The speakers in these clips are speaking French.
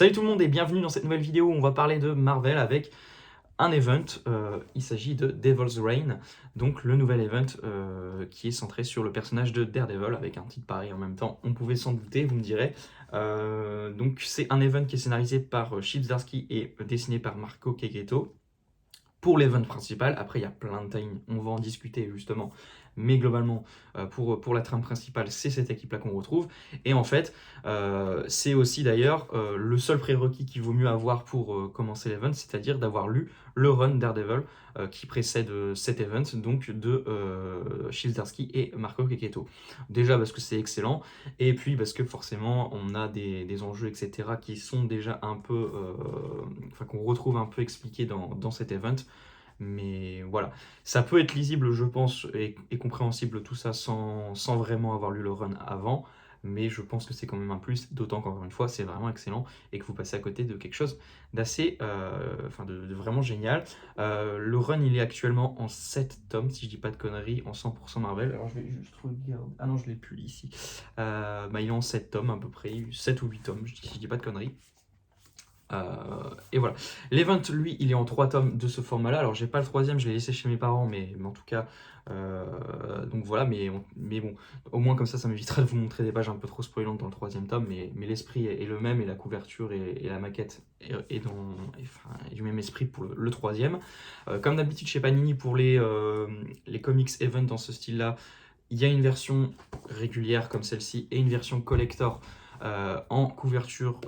Salut tout le monde et bienvenue dans cette nouvelle vidéo où on va parler de Marvel avec un event. Il s'agit de Devil's Reign, donc le nouvel event qui est centré sur le personnage de Daredevil avec un titre pareil en même temps. On pouvait s'en douter, vous me direz. Donc c'est un event qui est scénarisé par Chip Zdarsky et dessiné par Marco Checchetto pour l'event principal. Après, il y a plein de tie-ins, on va en discuter justement. Mais globalement, pour la trame principale, c'est cette équipe-là qu'on retrouve. Et en fait, c'est aussi d'ailleurs le seul prérequis qu'il vaut mieux avoir pour commencer l'event, c'est-à-dire d'avoir lu le run Daredevil qui précède cet event, donc de Chip Zdarsky et Marco Checchetto. Déjà parce que c'est excellent, et puis parce que forcément, on a des enjeux, etc., qui sont déjà un peu... enfin, qu'on retrouve un peu expliqués dans cet event. Mais voilà, ça peut être lisible, je pense, et compréhensible tout ça sans vraiment avoir lu le run avant. Mais je pense que c'est quand même un plus, d'autant qu'encore une fois, c'est vraiment excellent et que vous passez à côté de quelque chose d'assez, enfin de vraiment génial. Le run, il est actuellement en 7 tomes, si je dis pas de conneries, en 100% Marvel. Alors je vais juste regarder. Ah non, je l'ai plus ici. Il est en 7 tomes à peu près, 7 ou 8 tomes, si je dis pas de conneries. Et voilà. L'event, lui, il est en 3 tomes de ce format-là. Alors, j'ai pas le troisième, je l'ai laissé chez mes parents, mais en tout cas, donc voilà. Mais bon, au moins comme ça m'évitera de vous montrer des pages un peu trop spoilantes dans le troisième tome. Mais l'esprit est le même et la couverture et la maquette est du même esprit pour le troisième. Comme d'habitude chez Panini, pour les comics event dans ce style-là, il y a une version régulière comme celle-ci et une version collector en couverture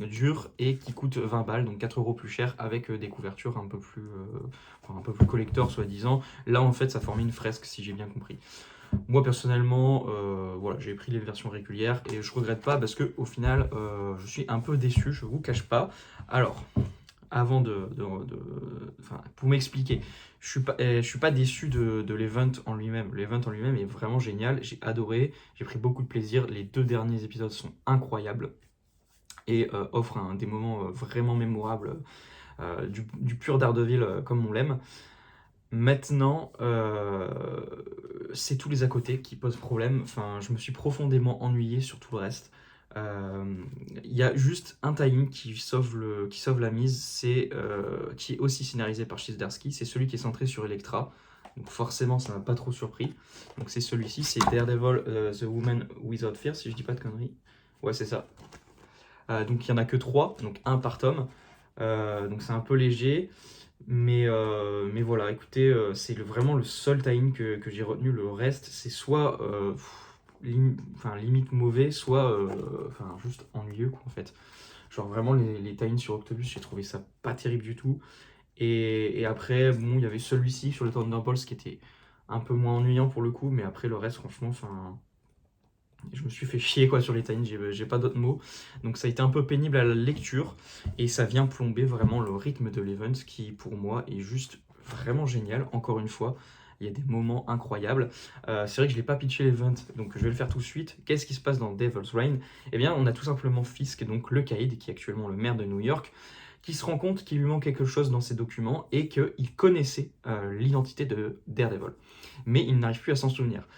dure et qui coûte 20 balles, donc 4 euros plus cher avec des couvertures un peu plus collector soi-disant. Là en fait ça formait une fresque si j'ai bien compris. Moi personnellement, voilà, j'ai pris les versions régulières et je regrette pas parce que au final je suis un peu déçu, je vous cache pas. Alors, avant enfin, pour m'expliquer, je suis pas déçu de l'event en lui-même. L'event en lui-même est vraiment génial, j'ai adoré, j'ai pris beaucoup de plaisir. Les 2 derniers épisodes sont incroyables et offrent des moments vraiment mémorables, du pur Daredevil comme on l'aime. Maintenant, c'est tous les à côté qui posent problème. Enfin, je me suis profondément ennuyé sur tout le reste. Euh, Il y a juste un tie-in qui sauve la mise, qui est aussi scénarisé par Chizdarsky. C'est celui qui est centré sur Elektra. Donc forcément, ça m'a pas trop surpris. Donc c'est celui-ci, c'est Daredevil, The Woman Without Fear, si je dis pas de conneries. Ouais, c'est ça. Donc il y en a que 3, donc un par tome. Donc c'est un peu léger. Mais voilà, écoutez, c'est vraiment le seul tie-in que j'ai retenu. Le reste, c'est soit limite mauvais, soit juste ennuyeux, quoi, en fait. Genre vraiment, les tie-ins sur Octopus, j'ai trouvé ça pas terrible du tout. Et après, bon, il y avait celui-ci sur le Thunderbolts qui était un peu moins ennuyant pour le coup, mais après, le reste, franchement, enfin, je me suis fait chier quoi sur les times, j'ai pas d'autres mots. Donc ça a été un peu pénible à la lecture et ça vient plomber vraiment le rythme de l'event qui pour moi est juste vraiment génial. Encore une fois, il y a des moments incroyables. C'est vrai que je l'ai pas pitché l'event, donc je vais le faire tout de suite. Qu'est-ce qui se passe dans Devil's Reign? Eh bien, on a tout simplement Fisk, donc le Caïd, qui est actuellement le maire de New York, qui se rend compte qu'il lui manque quelque chose dans ses documents et qu'il connaissait l'identité de Daredevil. Mais il n'arrive plus à s'en souvenir.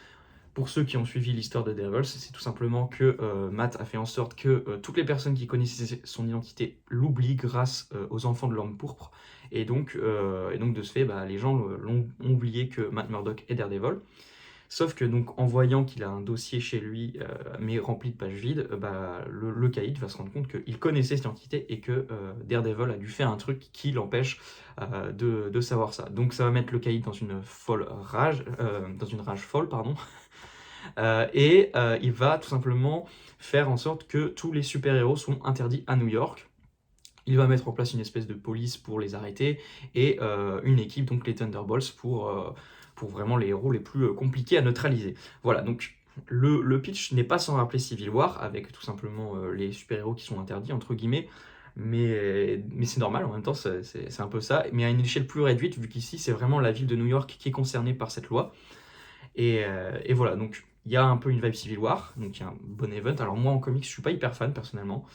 Pour ceux qui ont suivi l'histoire de Daredevil, c'est tout simplement que Matt a fait en sorte que toutes les personnes qui connaissaient son identité l'oublient grâce aux enfants de l'homme pourpre. Et donc de ce fait, les gens ont oublié que Matt Murdock est Daredevil. Sauf que donc en voyant qu'il a un dossier chez lui, mais rempli de pages vides, le caïd va se rendre compte qu'il connaissait cette identité et que Daredevil a dû faire un truc qui l'empêche de savoir ça. Donc ça va mettre le caïd dans une rage folle, pardon. Il va tout simplement faire en sorte que tous les super-héros sont interdits à New York. Il va mettre en place une espèce de police pour les arrêter et une équipe, donc les Thunderbolts, pour vraiment les héros les plus compliqués à neutraliser. Voilà, donc le pitch n'est pas sans rappeler Civil War, avec tout simplement les super-héros qui sont interdits, entre guillemets, mais c'est normal, en même temps, c'est un peu ça, mais à une échelle plus réduite, vu qu'ici, c'est vraiment la ville de New York qui est concernée par cette loi. Et voilà, donc il y a un peu une vibe Civil War, donc il y a un bon event. Alors moi en comics, je suis pas hyper fan personnellement.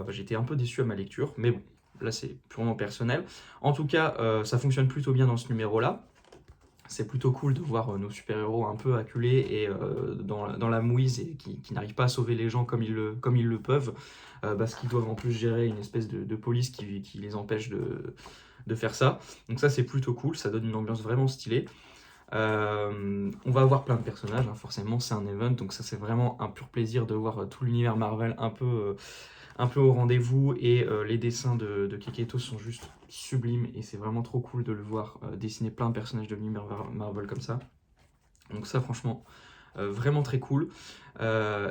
J'étais un peu déçu à ma lecture, mais bon, là c'est purement personnel. En tout cas, ça fonctionne plutôt bien dans ce numéro-là. C'est plutôt cool de voir nos super-héros un peu acculés et dans la mouise et qui n'arrivent pas à sauver les gens comme ils le peuvent, parce qu'ils doivent en plus gérer une espèce de police qui les empêche de faire ça. Donc ça c'est plutôt cool, ça donne une ambiance vraiment stylée. On va avoir plein de personnages, hein, forcément c'est un event, donc ça c'est vraiment un pur plaisir de voir tout l'univers Marvel un peu au rendez-vous, et les dessins de Keketo sont juste sublimes et c'est vraiment trop cool de le voir dessiner plein de personnages de l'univers Marvel comme ça. Donc ça franchement vraiment très cool.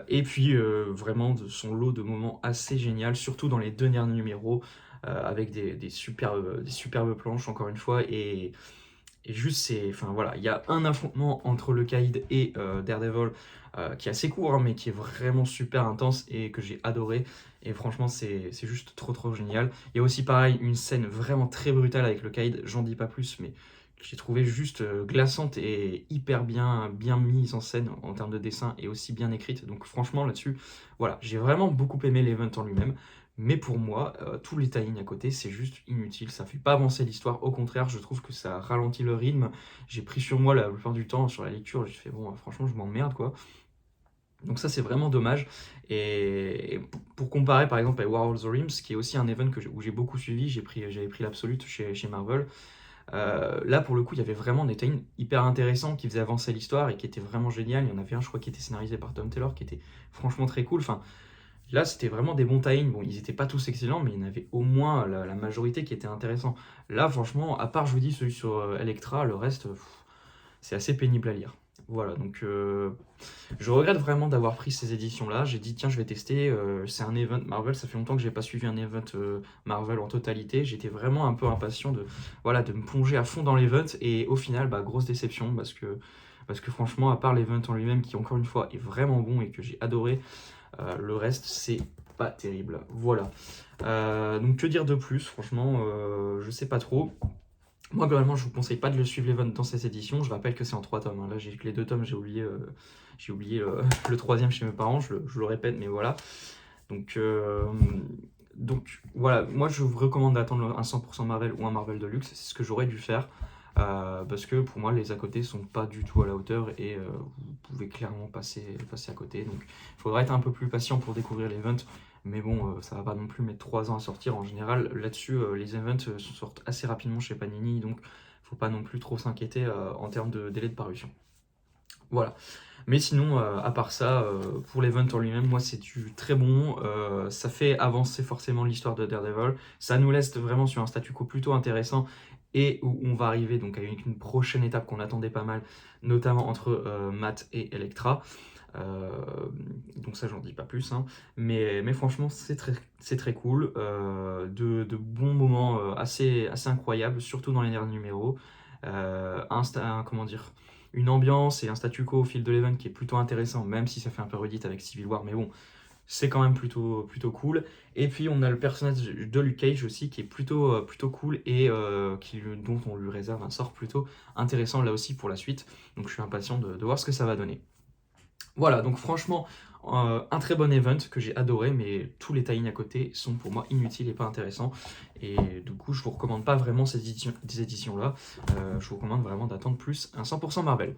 Et puis vraiment de son lot de moments assez génial, surtout dans les deux derniers numéros, avec des superbes planches encore une fois, et juste, enfin voilà, il y a un affrontement entre le Kaïd et Daredevil qui est assez court, hein, mais qui est vraiment super intense et que j'ai adoré. Et franchement, c'est juste trop génial. Il y a aussi pareil une scène vraiment très brutale avec le Kaïd, j'en dis pas plus, mais que j'ai trouvé juste glaçante et hyper bien mise en scène en termes de dessin et aussi bien écrite. Donc franchement là-dessus, voilà, j'ai vraiment beaucoup aimé l'event en lui-même. Mais pour moi, tous les tie-ins à côté, c'est juste inutile. Ça fait pas avancer l'histoire. Au contraire, je trouve que ça ralentit le rythme. J'ai pris sur moi la plupart du temps sur la lecture. J'ai fait, bon, franchement, je m'emmerde, quoi. Donc ça, c'est vraiment dommage. Et pour comparer, par exemple, avec War of the Realms, qui est aussi un event où j'ai beaucoup suivi, j'avais pris l'Absolute chez Marvel. Là, pour le coup, il y avait vraiment des tie-ins hyper intéressants qui faisaient avancer l'histoire et qui étaient vraiment génial. Il y en avait un, je crois, qui était scénarisé par Tom Taylor, qui était franchement très cool. Enfin, là, c'était vraiment des bons tie-ins. Bon, ils n'étaient pas tous excellents, mais il y en avait au moins la majorité qui était intéressant. Là, franchement, à part, je vous dis, celui sur Electra, le reste, c'est assez pénible à lire. Voilà, donc je regrette vraiment d'avoir pris ces éditions-là. J'ai dit, tiens, je vais tester. C'est un event Marvel. Ça fait longtemps que j'ai pas suivi un event Marvel en totalité. J'étais vraiment un peu impatient voilà, de me plonger à fond dans l'event. Et au final, bah, grosse déception parce que franchement, à part l'event en lui-même, qui encore une fois est vraiment bon et que j'ai adoré, le reste, c'est pas terrible. Voilà. Donc, que dire de plus? Franchement, je sais pas trop. Moi, globalement, je vous conseille pas de le suivre l'event dans cette édition. Je rappelle que c'est en 3 tomes, hein. Là, j'ai que les 2 tomes, j'ai oublié le troisième chez mes parents, je le répète, mais voilà. Donc, voilà, moi je vous recommande d'attendre un 100% Marvel ou un Marvel Deluxe, c'est ce que j'aurais dû faire. Parce que pour moi, les à côté sont pas du tout à la hauteur et vous pouvez clairement passer à côté. Donc, il faudra être un peu plus patient pour découvrir l'event. Mais bon, ça va pas non plus mettre 3 ans à sortir. En général, là-dessus, les events sortent assez rapidement chez Panini. Donc, faut pas non plus trop s'inquiéter en termes de délai de parution. Voilà. Mais sinon, à part ça, pour l'event en lui-même, moi c'est du très bon. Ça fait avancer forcément l'histoire de Daredevil. Ça nous laisse vraiment sur un statu quo plutôt intéressant et où on va arriver donc à une prochaine étape qu'on attendait pas mal, notamment entre Matt et Elektra. Donc ça, j'en dis pas plus, hein. Mais franchement, c'est très cool. De bons moments assez incroyables, surtout dans les derniers numéros. Comment dire, une ambiance et un statu quo au fil de l'event qui est plutôt intéressant, même si ça fait un peu redite avec Civil War, mais bon, c'est quand même plutôt cool. Et puis on a le personnage de Luke Cage aussi qui est plutôt cool et dont on lui réserve un sort plutôt intéressant là aussi pour la suite. Donc je suis impatient de voir ce que ça va donner. Voilà, donc franchement, un très bon event que j'ai adoré, mais tous les tie-ins à côté sont pour moi inutiles et pas intéressants. Et du coup, je vous recommande pas vraiment ces éditions-là. Je vous recommande vraiment d'attendre plus un 100% Marvel.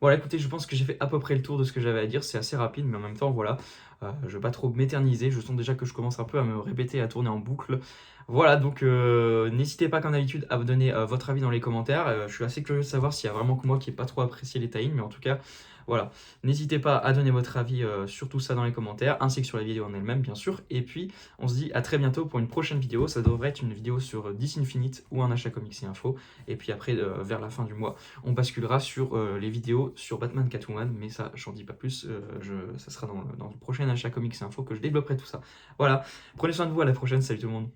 Voilà, écoutez, je pense que j'ai fait à peu près le tour de ce que j'avais à dire. C'est assez rapide, mais en même temps, voilà, je vais pas trop m'éterniser. Je sens déjà que je commence un peu à me répéter, à tourner en boucle. Voilà, donc n'hésitez pas comme d'habitude à me donner votre avis dans les commentaires. Je suis assez curieux de savoir s'il y a vraiment que moi qui n'ai pas trop apprécié les tie-ins, mais en tout cas, voilà. N'hésitez pas à donner votre avis sur tout ça dans les commentaires, ainsi que sur la vidéo en elle-même, bien sûr. Et puis, on se dit à très bientôt pour une prochaine vidéo. Ça devrait être une vidéo sur DC Infinite ou un achat comics et info. Et puis après, vers la fin du mois, on basculera sur les vidéos sur Batman Catwoman. Mais ça, j'en dis pas plus. Ça sera dans le prochain achat comics et info que je développerai tout ça. Voilà. Prenez soin de vous. À la prochaine. Salut tout le monde.